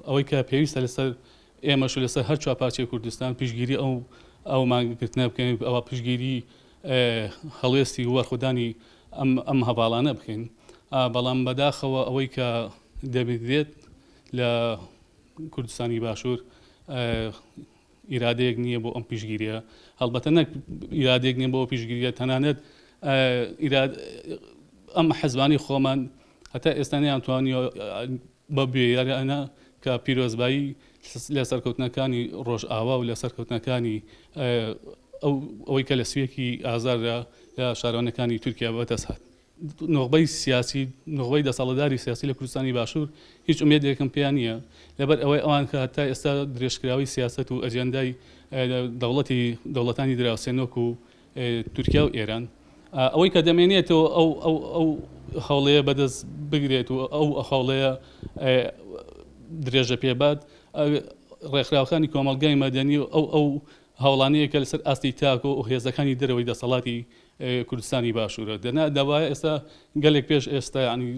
ئەوەی کە پێویستە لەسەر ئێمەش لەسەر هەر چاپاچی کوردستان پشگیری ئەو مانگرتنە بکەین ئەوە پشگیری هەڵوێستی وەرخودانی ئەم هەواڵانە بکەین بەڵام بەداخەوە ئەوەی کە دەبێت لە کوردستانی باشوور ئیرادەیەک نییە بۆ ئەم پشگیریە هەڵبەتە نەک ئیرادێک نییە بۆ پشگیریە تەنانەت ئەم حەزبانی خۆمان هەتا ئێستا نەیانتوانی بە بێیارانە کە پیرۆزبایی لە سەرکەوتنەکانی ڕۆژئاوا و لە سەرکەوتنەکانی ئەوەی کە لە سوێکی ئازاردا لە شارۆنەکانی تورکیا بەدەست نۆخبەی سیاسی نۆخبەی دەسەڵاتداری سیاسی لە کوردستانی باشوور هیچ ئومێدێکم پێیان نییە لەبەر ئەوەی ئەوان کە هەتا ئێستا درێژکراوی سیاست و ئەجێندای دەوڵەتانی دراوسێنۆک و تورکیا و ئێران ئەوەی کە دەمێنێتەوە ئەو هەوڵەیە بەدەست بگرێت و ئەو هەوڵەیە درێژە پێبات ڕێکخراوەکانی کۆمەڵگای مەدەنی و ئەو هەوڵانەیە کە لەسەر ئاستی تاکۆ و هێزەکانی دەرەوەی دەسەڵاتی کوردستانی باشوورە دەوایە ئێستا گەلێک پێش ئێستا ینی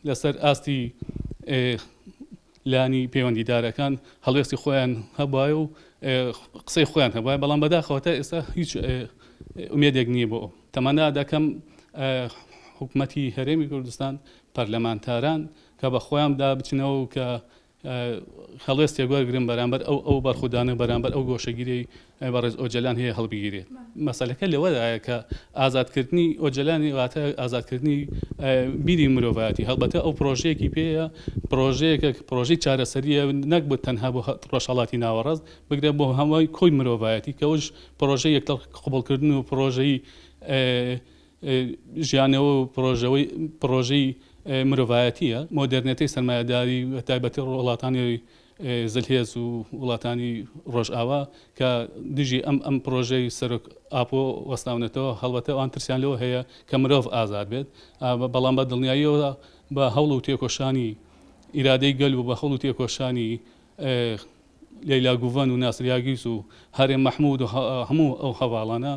لەسەر ئاستی لانی پەیوەندیدارەکان هەڵوێستی خۆیان هەبوایە و قسەی خۆیان هەبوایە بەڵام بەداخەوە ئێستا هیچ ئومێدێک نییە بۆ تەمەنا دەکەم حکوومەتی هەرێمی کوردستان پەرلەمانتاران کە بە خۆیاندا بچنەوە و کە هەڵوێستێک وەرگرن بەرامبەر ئەو بەرخودانە بەرامبەر ئەو گۆشەگیری بەڕێز ئۆجەلان هەیە هەڵبگیرێت مەسەلەکە لەوەدایە کە ئازادکردنی ئۆجەلانی واتە ئازادکردنی بیری مرۆڤایەتی هەڵبەتە ئەو پرۆژەیەکی پێەیە پرۆژەی چارەسەریە نەک بۆ تەنها بۆ ڕۆژهەڵاتی ناوەڕاست بگرێت بۆ هەمووی کۆی مرۆڤایەتی کە ئەوش پرۆژەی یەکتەڵ قبوڵکردن و پرۆژەی ژیانەوە و پرۆژەی مرۆڤایەتیە مۆدرنێتی سەرمایه‌داری تایبەتی وڵاتانی زلهێز و وڵاتانی ڕۆژئاوا کە دژی ئەم پرۆژەی سەرۆک ئاپۆ وەستاونێتەوە هەڵبەتە ئەوان ترسیان لەوە هەیە کە مرۆڤ ئازاد بێت بەڵام بە دڵنیاییەوە بە هەوڵ و تێکۆشانی ئیرادەی گەل و بە هەوڵ و تێکۆشانی لەیلا گوڤەن و ناسر یاگیس و هەرێم مەحموود و هەموو ئەو هەواڵانە